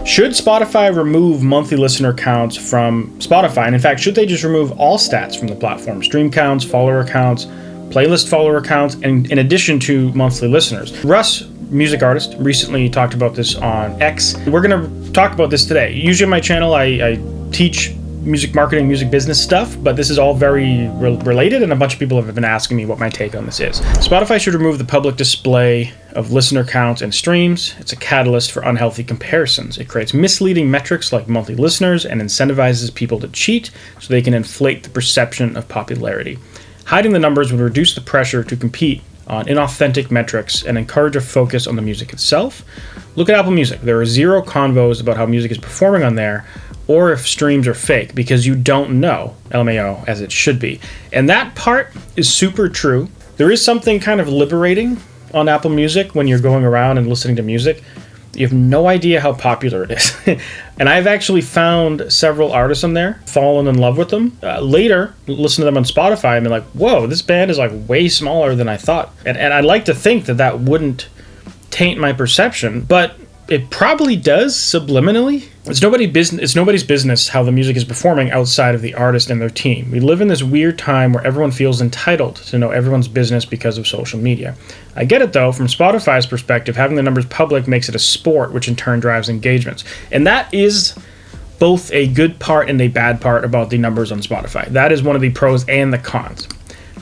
Should Spotify remove monthly listener counts from Spotify? And in fact, should they just remove all stats from the platform? Stream counts, follower counts, playlist follower counts, and in addition to monthly listeners. Russ, music artist, recently talked about this on X. We're going to talk about this today. Usually on my channel, I teach music marketing, music business stuff, but this is all very related, and a bunch of people have been asking me what my take on this is. Spotify should remove the public display of listener counts and streams. It's a catalyst for unhealthy comparisons. It creates misleading metrics like monthly listeners and incentivizes people to cheat so they can inflate the perception of popularity. Hiding the numbers would reduce the pressure to compete on inauthentic metrics and encourage a focus on the music itself. Look at Apple Music. There are zero convos about how music is performing on there or if streams are fake because you don't know, LMAO, as it should be. And that part is super true. There is something kind of liberating on Apple Music when you're going around and listening to music. You have no idea how popular it is. And I've actually found several artists on there, fallen in love with them. Later, listen to them on Spotify and be like, whoa, this band is like way smaller than I thought. And I'd like to think that that wouldn't taint my perception, but it probably does subliminally. It's nobody's business how the music is performing outside of the artist and their team. We live in this weird time where everyone feels entitled to know everyone's business because of social media. I get it though, from Spotify's perspective, having the numbers public makes it a sport, which in turn drives engagements. And that is both a good part and a bad part about the numbers on Spotify. That is one of the pros and the cons.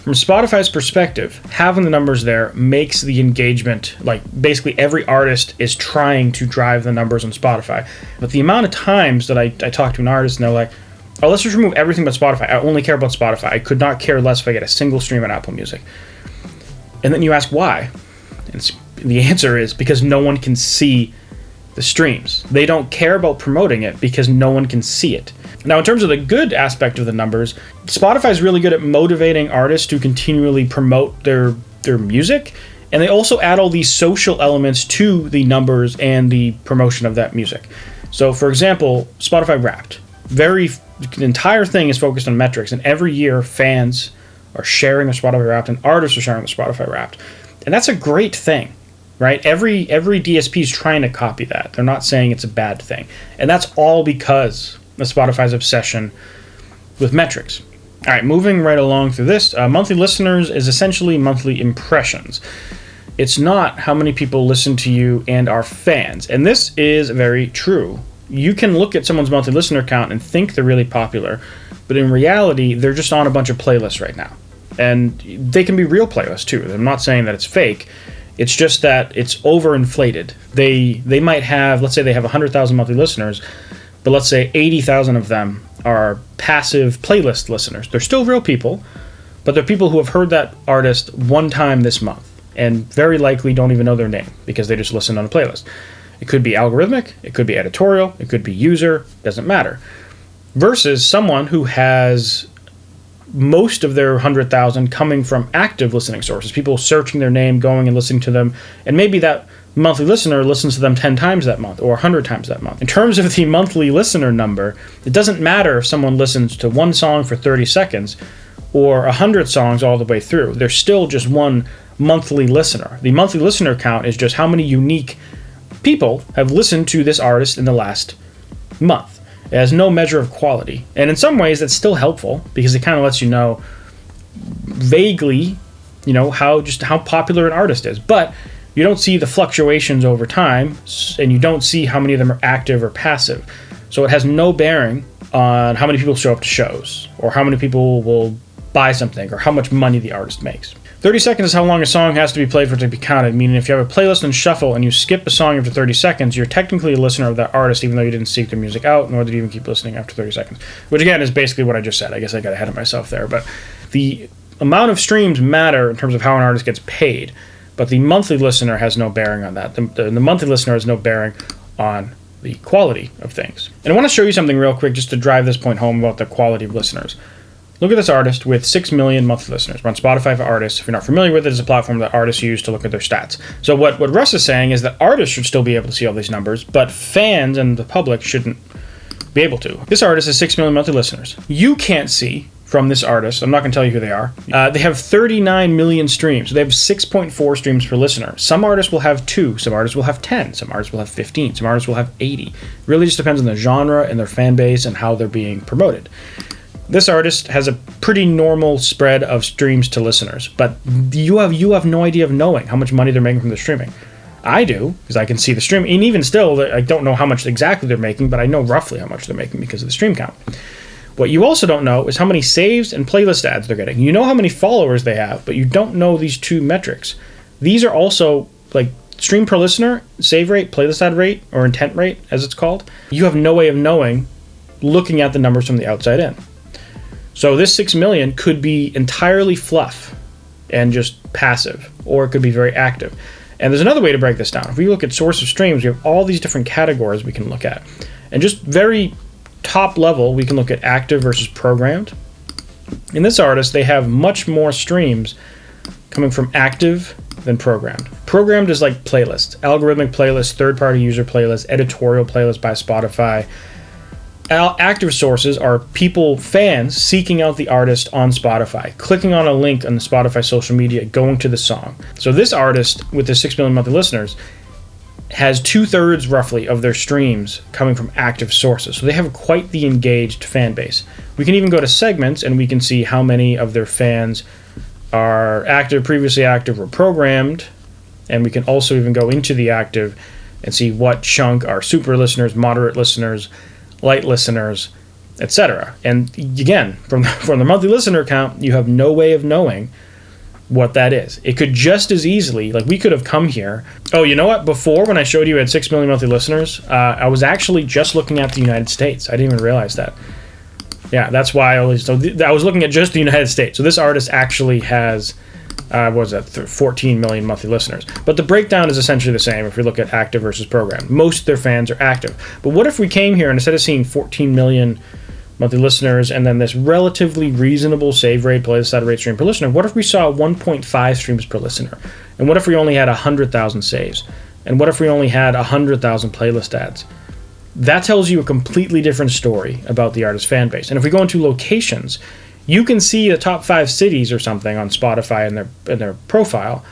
From Spotify's perspective, having the numbers there makes the engagement, like basically every artist is trying to drive the numbers on Spotify. But the amount of times that I talk to an artist and they're like, oh, let's just remove everything but Spotify. I only care about Spotify. I could not care less if I get a single stream on Apple Music. And then you ask why. And the answer is because no one can see the streams. They don't care about promoting it because no one can see it. Now, in terms of the good aspect of the numbers, Spotify is really good at motivating artists to continually promote their music, and they also add all these social elements to the numbers and the promotion of that music. So, for example, Spotify Wrapped. The entire thing is focused on metrics, and every year fans are sharing their Spotify Wrapped and artists are sharing their Spotify Wrapped. And that's a great thing, right? Every DSP is trying to copy that. They're not saying it's a bad thing. And that's all because of Spotify's obsession with metrics. All right, moving right along through this, monthly listeners is essentially monthly impressions. It's not how many people listen to you and are fans. And this is very true. You can look at someone's monthly listener count and think they're really popular, but in reality, they're just on a bunch of playlists right now. And they can be real playlists too. I'm not saying that it's fake. It's just that it's overinflated. They might have, let's say they have 100,000 monthly listeners, but let's say 80,000 of them are passive playlist listeners. They're still real people, but they're people who have heard that artist one time this month and very likely don't even know their name because they just listened on a playlist. It could be algorithmic, it could be editorial, it could be user, doesn't matter. Versus someone who has most of their 100,000 coming from active listening sources, people searching their name, going and listening to them, and maybe that monthly listener listens to them 10 times that month or 100 times that month. In terms of the monthly listener number, it doesn't matter if someone listens to one song for 30 seconds or 100 songs all the way through. They're still just one monthly listener. The monthly listener count is just how many unique people have listened to this artist in the last month. It has no measure of quality. And in some ways, that's still helpful because it kind of lets you know vaguely, how popular an artist is. But you don't see the fluctuations over time, and you don't see how many of them are active or passive. So it has no bearing on how many people show up to shows, or how many people will buy something, or how much money the artist makes. 30 seconds is how long a song has to be played for it to be counted, meaning if you have a playlist and shuffle and you skip a song after 30 seconds, you're technically a listener of that artist, even though you didn't seek their music out, nor did you even keep listening after 30 seconds. Which again is basically what I just said. I guess I got ahead of myself there. But the amount of streams matter in terms of how an artist gets paid. But the monthly listener has no bearing on that. The monthly listener has no bearing on the quality of things. And I want to show you something real quick just to drive this point home about the quality of listeners. Look at this artist with 6 million monthly listeners. We're on Spotify for artists. If you're not familiar with it, it's a platform that artists use to look at their stats. So what Russ is saying is that artists should still be able to see all these numbers, but fans and the public shouldn't be able to. This artist has 6 million monthly listeners. You can't see from this artist. I'm not going to tell you who they are. They have 39 million streams. So they have 6.4 streams per listener. Some artists will have 2. Some artists will have 10. Some artists will have 15. Some artists will have 80. It really just depends on the genre and their fan base and how they're being promoted. This artist has a pretty normal spread of streams to listeners, but you have no idea of knowing how much money they're making from the streaming. I do, because I can see the stream, and even still, I don't know how much exactly they're making, but I know roughly how much they're making because of the stream count. What you also don't know is how many saves and playlist ads they're getting. You know how many followers they have, but you don't know these 2 metrics. These are also, like, stream per listener, save rate, playlist ad rate, or intent rate, as it's called. You have no way of knowing looking at the numbers from the outside in. So this 6 million could be entirely fluff and just passive, or it could be very active. And there's another way to break this down. If we look at source of streams, we have all these different categories we can look at. And just very top level, we can look at active versus programmed. In this artist, they have much more streams coming from active than programmed. Programmed is like playlists, algorithmic playlists, third-party user playlists, editorial playlists by Spotify. Active sources are people, fans, seeking out the artist on Spotify, clicking on a link on the Spotify social media, going to the song. So this artist, with the 6 million monthly listeners, has 2/3 roughly of their streams coming from active sources. So they have quite the engaged fan base. We can even go to segments and we can see how many of their fans are active, previously active, or programmed. And we can also even go into the active and see what chunk are super listeners, moderate listeners, light listeners, etc. And again, from the monthly listener count, you have no way of knowing what that is. It could just as easily, like we could have come here. Oh, you know what? Before, when I showed you I had 6 million monthly listeners, I was actually just looking at the United States. I didn't even realize that. Yeah, that's why I was looking at just the United States. So this artist actually has, 14 million monthly listeners. But the breakdown is essentially the same if we look at active versus programmed. Most of their fans are active. But what if we came here and instead of seeing 14 million monthly listeners and then this relatively reasonable save rate, playlist ad rate, stream per listener, what if we saw 1.5 streams per listener? And what if we only had 100,000 saves? And what if we only had 100,000 playlist ads? That tells you a completely different story about the artist's fan base. And if we go into locations, you can see the top 5 cities or something on Spotify in their profile,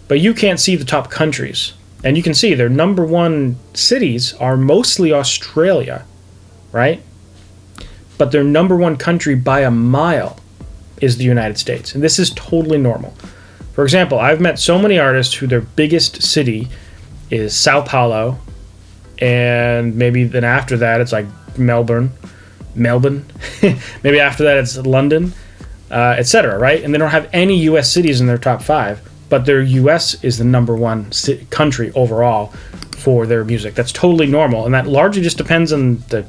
but you can't see the top countries. And you can see their number 1 cities are mostly Australia, right? But their number 1 country by a mile is the United States. And this is totally normal. For example, I've met so many artists who their biggest city is Sao Paulo, and maybe then after that it's like Melbourne. Maybe after that it's London, etc., right? And they don't have any U.S. cities in their top 5, but their U.S. is the number 1 country overall for their music. That's totally normal, and that largely just depends on the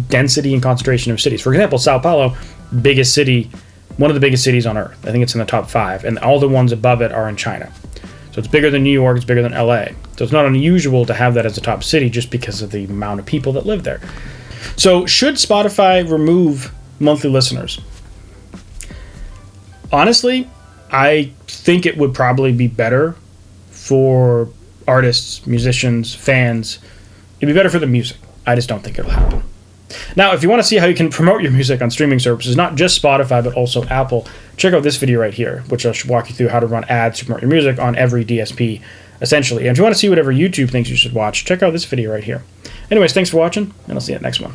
density and concentration of cities. For example, Sao Paulo, biggest city, one of the biggest cities on Earth. I think it's in the top 5, and all the ones above it are in China. So it's bigger than New York, it's bigger than LA. So it's not unusual to have that as a top city just because of the amount of people that live there. So should Spotify remove monthly listeners? Honestly, I think it would probably be better for artists, musicians, fans. It'd be better for the music. I just don't think it'll happen. Now, if you want to see how you can promote your music on streaming services, not just Spotify, but also Apple, check out this video right here, which I'll walk you through how to run ads to promote your music on every DSP, essentially. And if you want to see whatever YouTube thinks you should watch, check out this video right here. Anyways, thanks for watching, and I'll see you at the next one.